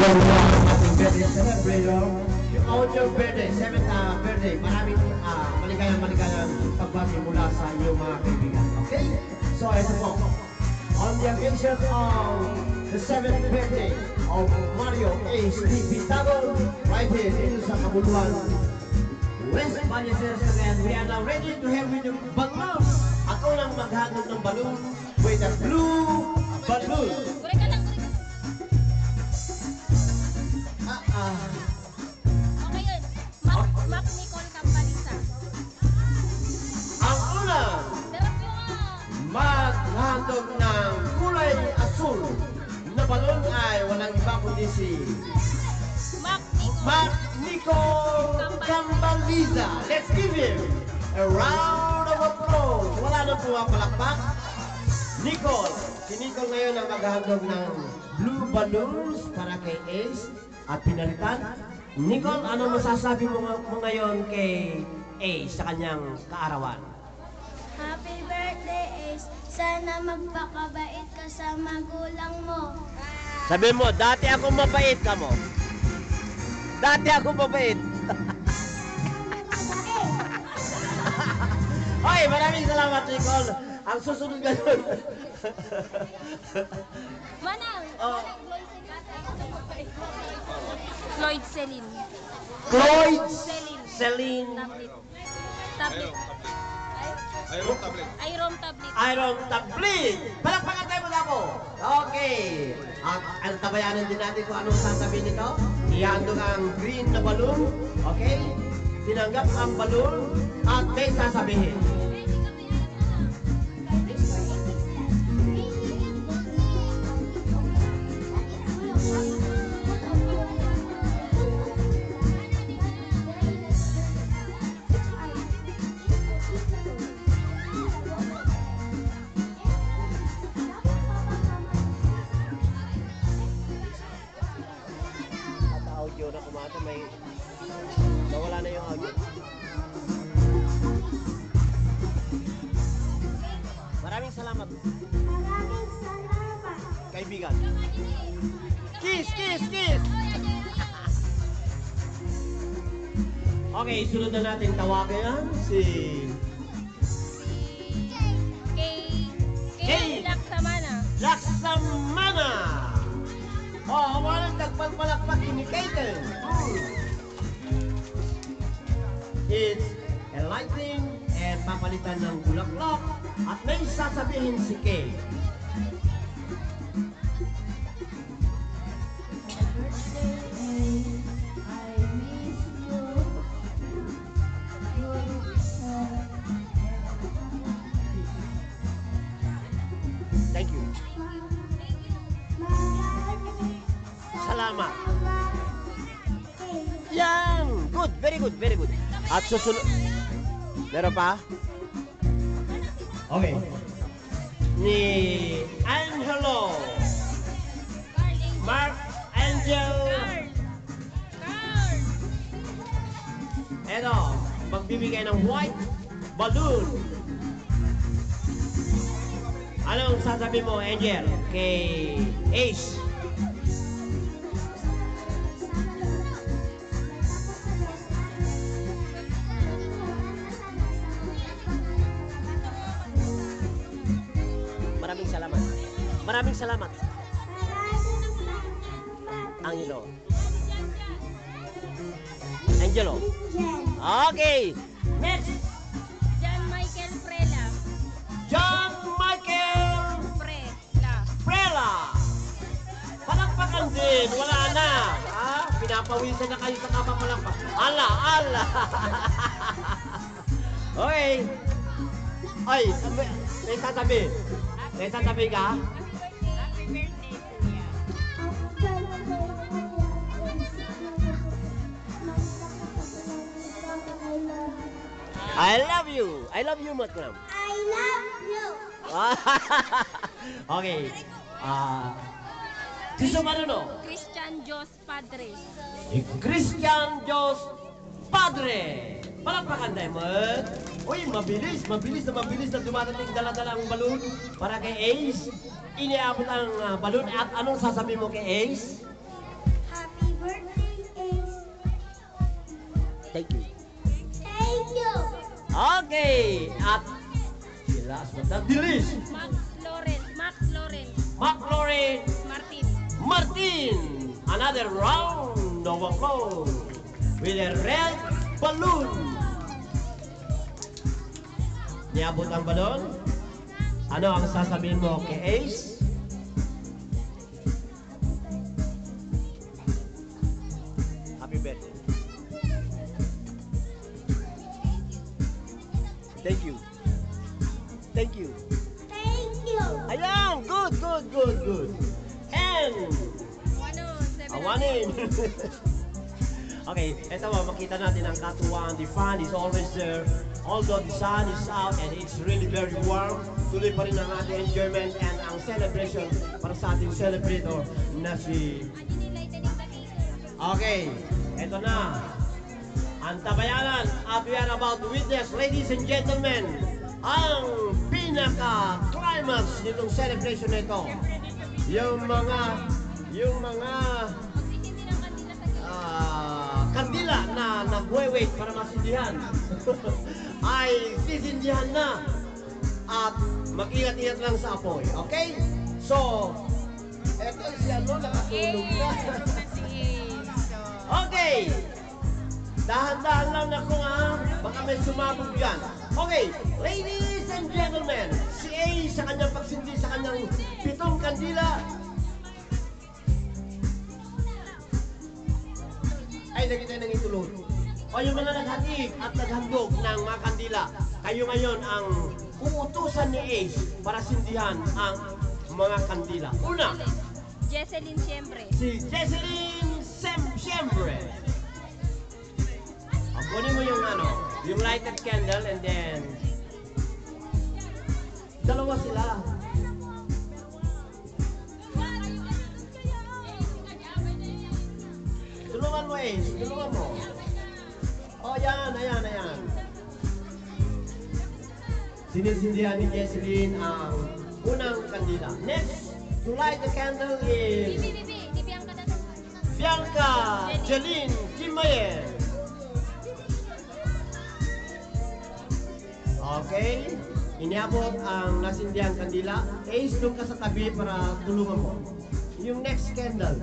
ating birthday celebrator. On your birthday, 7th birthday, maraming maligayang pagbati mula sa inyong mga kaibigan. Okay? So, ito po. On the occasion of the 7th birthday of Mario A. Pitado, right here dito sa Kabuluan, West Ballesteros again. We are now ready to have with you balloon. At unang maghatod ng balloon with the blue balloon. Okay yun. Mac Nicole Campanisa. Ang unang Sarap yun. maghatod ng kulay asul na balon ay walang iba kundi si Mac Nicole. Mark Nicole Cambaliza. Let's give him a round of applause. Wala nang pumapalakpak. Nicole. Si Nicole ngayon ang maghahandog ng blue balloons para kay Ace at pinalitan. Nicole, ano masasabi mo ngayon kay Ace sa kanyang kaarawan? Happy birthday, Ace. Sana magpakabait ka sa magulang mo. Sabi mo, dati ako mabait ka mo. Dati ako mabait. Hoy, maraming salamat, Nicole. Ang susunod ganun. Manang. Oh. Floyd Celine. Floyd Celine. Celine Tablet. Iron tablet. Iron tablet. Iron Tablet. Palakpakan tayo mo ako. Okay. At ang tabayanan din natin kung anong sasabihin nito. Ihandog ang green na balloon. Okay. Tinanggap ang balloon at may sasabihin. Audio na kumata, may nawala na yung audio. Maraming salamat, Maraming salamat. kaibigan. Kiss, kiss, kiss! Okay, sunod na natin tawagan si Kay Laksamana. Laksamana. Oh, walang nagpagpalakpak indicator. It's enlightening and papalitan ng bulaklak at may sasabihin si Kay. Thank you. Salamat. Yan! Good, very good, very good. At susunod... Meron pa? Okay. Ni Angelo. Mark Angel. Carl. Eto, magbibigay ng white balloon. Anong sasabi mo, Angel, kay Ace? Maraming salamat. Maraming salamat. Angelo. Angelo. Okay. Next. John Michael Prela. John Michael Prela. Palakpakan din. Wala na. Ah, pinapawisan na kayo sa kapapalakpak. Ala, ala. Okay. Ay, may tatabi. May tatabi ka? Happy birthday, Kuya. I love you. I love you, Matram. I love you. Okay. Si Sumaruno. Christian Jos Padre. Christian Dios Padre. Palakpakan tayo, Mat. Uy, mabilis na dumadating dala-dala ang balon para kay Ace. Iniabot ang balon at anong sasabihin mo kay Ace? Thank you. Thank you. Okay, at last but not the least, Max Lawrence. McLaurin Martin. Martin. Another round of applause with a red balloon. Niabot ang balon. Ano ang sasabihin mo kay Ace? Happy birthday. Thank you. Thank you. Thank you. Ayan, good. And awanin. Okay, eto mo, makita natin ang katuwaan. The fun is always there. Although the sun is out and it's really very warm, tuloy pa rin ang ating enjoyment and ang celebration para sa ating celebrator na si... Okay, eto na. Ang tabayanan at we are about to witness, ladies and gentlemen, ang pinaka-climax nitong celebration na ito. Yung mga kandila na nagwe-wait para masindihan ay sisindihan na at mag-ingat-ingat lang sa apoy. Okay? So, eto si ano, nakatulog na. Okay! Dahan-dahan lang ako nga, baka may sumabog yan. Okay, ladies and gentlemen, si A sa kanyang pagsindi sa kanyang 7 kandila ay nakita ng itulog. O yung mga naghatid at naghandog ng mga kandila, kayo ngayon ang uutusan ni Ace para sindihan ang mga kandila. Una, Jesseline Siempre. si Jesseline Siempre. Kunin mo yung yung lighted candle and then dalawa sila. Tulungan mo tulungan mo. Oh, ayan. Sinisindihan ni Jesseline ang unang kandila. Next, to light the candle is Di Bianca na to. Bianca Jeline Kimayen. Okay, iniabot ang nasindihan kandila. Ace, doon ka sa tabi para tulungan mo. Yung next candle.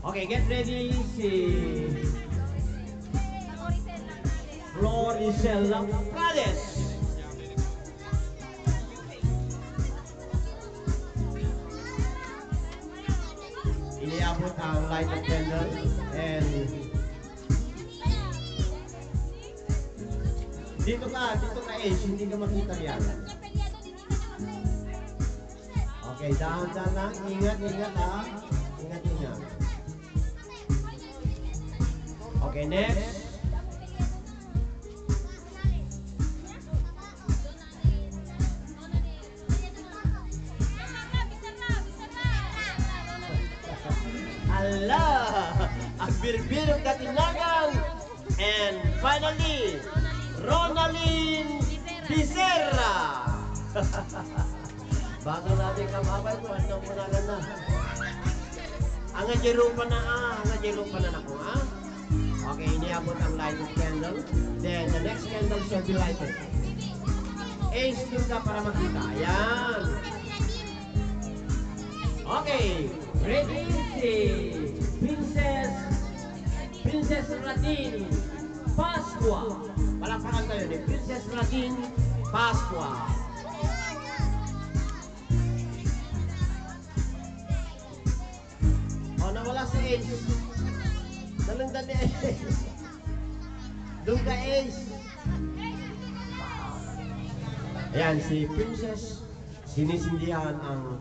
Okay, get ready si Floricela Prades. Iniabot ang lighted candle and dito ka Ace, hindi ka makita yan. Okay, dahan-dahan lang. Ingat ha. Ingat. Okay, next. Allah! Ang birbirong katinagang. And finally, Ronaline Becerra. Bago natin kamabay ko, anong punagan na. Ang ajerupan na ako, ha? Okay, iniabot ang lighted candle. Then, the next candle shall be lighted. Ace, doon ka para makita. Ayan. Okay, ready si Princess Radine Pasqua. Palakpakan tayo ni Princess Radine Pasqua. O, nawala si Ace. Dalundan ni Ace. Doon ka, Ace. Ayan, si Princess. Sinisindihan ang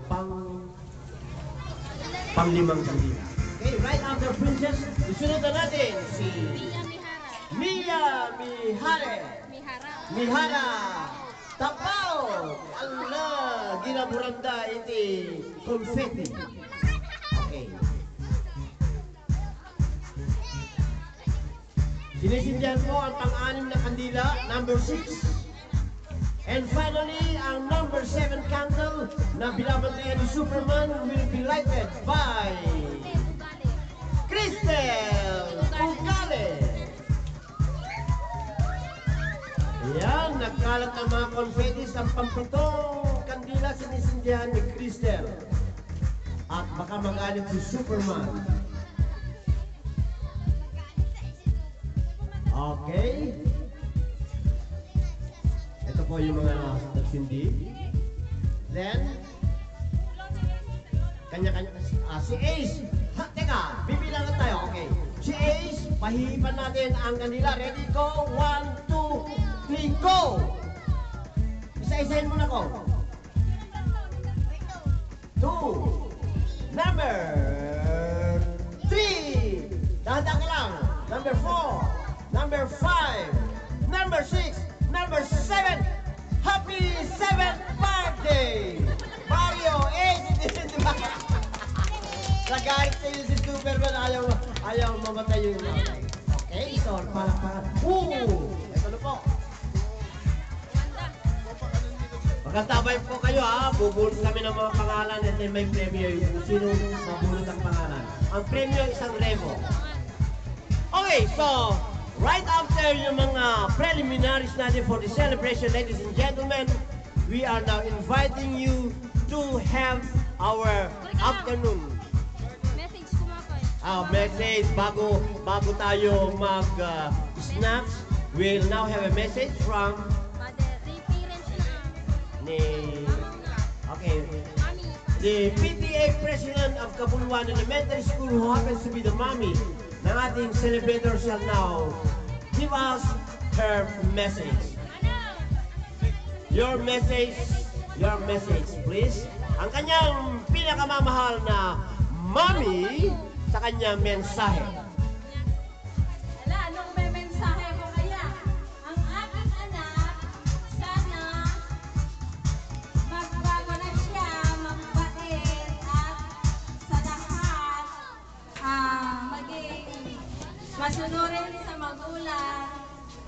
panglimang kandila. Okay, right after Princess, isunod na natin si Mia Mihara Tapao. Allah, ginaburanda iti confetti. Okay. Sinisindihan po ang pang-anim na kandila, number 6. And finally, ang number 7 candle na binabantayan ni Superman will be lighted by Cristel Nagkakalat ng mga confetti sa pampitong kandila sinisindihan ni Cristel. At baka magalit si Superman. Okay. Ito po yung mga nagsindi. Then, kanya-kanya. Si Ace. Ha, teka, bibilangan tayo. Okay. Si Ace, pahihipan natin ang kanila. Ready, go. 1, 2, 3, go! Isa-isahin mo na ko. 2. Number 3. Dahan-dahan ka lang. Number 4. Number 5. Number 6. Number 7. Happy 7th birthday! Mario, Ace, di ba? Nagalit sa'yo si Superman, ayaw mamatay yung nanay. Okay, so palakpakan. Ito na po. Magkatabay po kayo ha, bubulot kami ng mga pangalan at then may premyo kung sino mabulot ang pangalan. Ang premyo isang remo. Okay, so right after yung mga preliminaries natin for the celebration, ladies and gentlemen, we are now inviting you to have our afternoon Message ko mga koy. message bago tayo mag-snacks. We'll now have a message from Mother, the parents na. ni okay, Mami. the PTA President of Kabuluan Elementary School, who happens to be the mommy ng ating celebrator, shall now give us her message. Your message, please. Ang kanyang pinakamamahal na mommy sa kanyang mensahe. Wala, anong may mensahe ko kaya? Ang aking anak, sana magbago na siya, magbait at sa lahat, maging masunurin sa magulang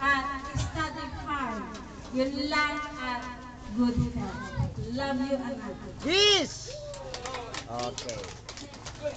at study hard. Yun lang at good health. Love you, anak. Yes! Okay.